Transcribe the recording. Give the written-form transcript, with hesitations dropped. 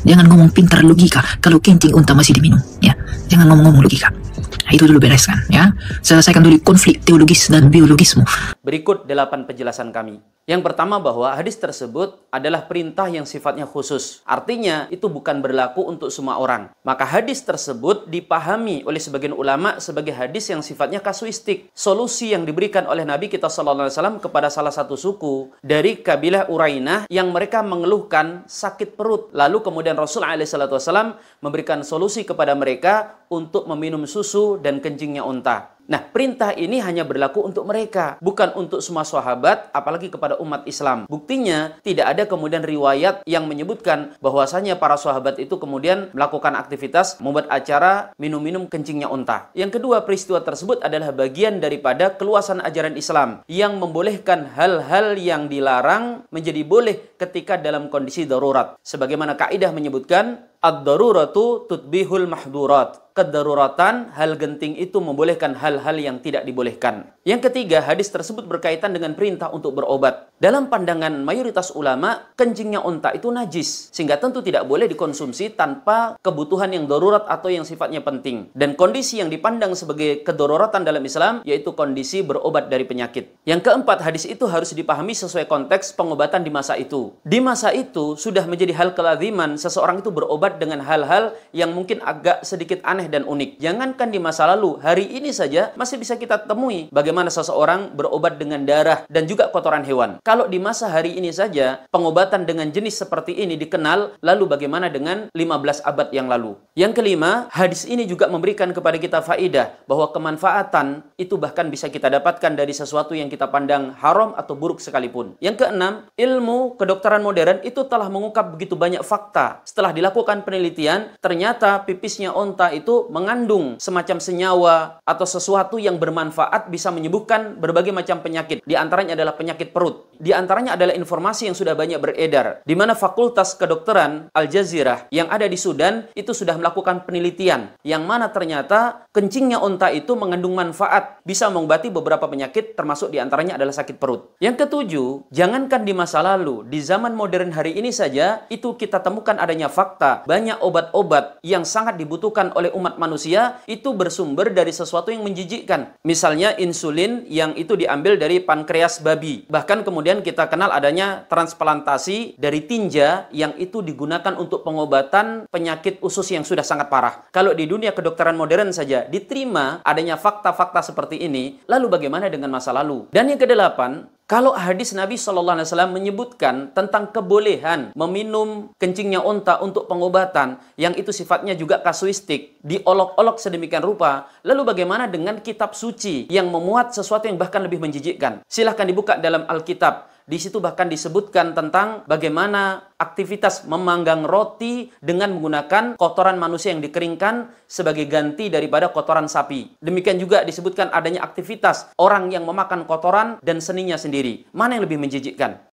Jangan ngomong pintar logika kalau kencing unta masih diminum, ya. Jangan ngomong-ngomong logika. Nah, itu dulu bereskan, ya. Selesaikan dulu konflik teologis dan biologismu. Berikut 8 penjelasan kami. Yang pertama bahwa hadis tersebut adalah perintah yang sifatnya khusus. Artinya itu bukan berlaku untuk semua orang. Maka hadis tersebut dipahami oleh sebagian ulama sebagai hadis yang sifatnya kasuistik. Solusi yang diberikan oleh Nabi kita SAW kepada salah satu suku dari kabilah Urainah yang mereka mengeluhkan sakit perut. Lalu kemudian Rasul SAW memberikan solusi kepada mereka untuk meminum susu dan kencingnya unta. Nah, perintah ini hanya berlaku untuk mereka, bukan untuk semua sahabat, apalagi kepada umat Islam. Buktinya, tidak ada kemudian riwayat yang menyebutkan bahwasanya para sahabat itu kemudian melakukan aktivitas membuat acara minum-minum kencingnya unta. Yang kedua, peristiwa tersebut adalah bagian daripada keluasan ajaran Islam yang membolehkan hal-hal yang dilarang menjadi boleh ketika dalam kondisi darurat. Sebagaimana kaidah menyebutkan, ad-daruratu tutbihul mahdurat. Kedaruratan, hal genting itu membolehkan hal-hal yang tidak dibolehkan. Yang ketiga, hadis tersebut berkaitan dengan perintah untuk berobat. Dalam pandangan mayoritas ulama, kencingnya unta itu najis, sehingga tentu tidak boleh dikonsumsi tanpa kebutuhan yang darurat atau yang sifatnya penting. Dan kondisi yang dipandang sebagai kedaruratan dalam Islam, yaitu kondisi berobat dari penyakit. Yang keempat, hadis itu harus dipahami sesuai konteks pengobatan di masa itu. Di masa itu, sudah menjadi hal kelaziman seseorang itu berobat dengan hal-hal yang mungkin agak sedikit aneh dan unik. Jangankan di masa lalu, hari ini saja masih bisa kita temui bagaimana seseorang berobat dengan darah dan juga kotoran hewan. Kalau di masa hari ini saja pengobatan dengan jenis seperti ini dikenal, lalu bagaimana dengan 15 abad yang lalu? Yang kelima, hadis ini juga memberikan kepada kita faedah bahwa kemanfaatan itu bahkan bisa kita dapatkan dari sesuatu yang kita pandang haram atau buruk sekalipun. Yang keenam, ilmu kedokteran modern itu telah mengungkap begitu banyak fakta. Setelah dilakukan penelitian, ternyata pipisnya unta itu mengandung semacam senyawa atau sesuatu yang bermanfaat bisa menyembuhkan berbagai macam penyakit. Di antaranya adalah penyakit perut. Di antaranya adalah informasi yang sudah banyak beredar, di mana Fakultas Kedokteran Al-Jazirah yang ada di Sudan itu sudah melakukan penelitian, yang mana ternyata kencingnya unta itu mengandung manfaat, bisa mengobati beberapa penyakit, termasuk di antaranya adalah sakit perut. Yang ketujuh, jangankan di masa lalu, di zaman modern hari ini saja, itu kita temukan adanya fakta, banyak obat-obat yang sangat dibutuhkan oleh umat manusia, itu bersumber dari sesuatu yang menjijikkan. Misalnya insulin yang itu diambil dari pankreas babi. Bahkan kemudian kita kenal adanya transplantasi dari tinja yang itu digunakan untuk pengobatan penyakit usus yang sudah sangat parah. Kalau di dunia kedokteran modern saja diterima adanya fakta-fakta seperti ini, lalu bagaimana dengan masa lalu? Dan yang kedelapan, kalau hadis Nabi SAW menyebutkan tentang kebolehan meminum kencingnya unta untuk pengobatan, yang itu sifatnya juga kasuistik, diolok-olok sedemikian rupa, lalu bagaimana dengan kitab suci yang memuat sesuatu yang bahkan lebih menjijikkan? Silahkan dibuka dalam Alkitab. Di situ bahkan disebutkan tentang bagaimana aktivitas memanggang roti dengan menggunakan kotoran manusia yang dikeringkan sebagai ganti daripada kotoran sapi. Demikian juga disebutkan adanya aktivitas orang yang memakan kotoran dan seninya sendiri. Mana yang lebih menjijikkan?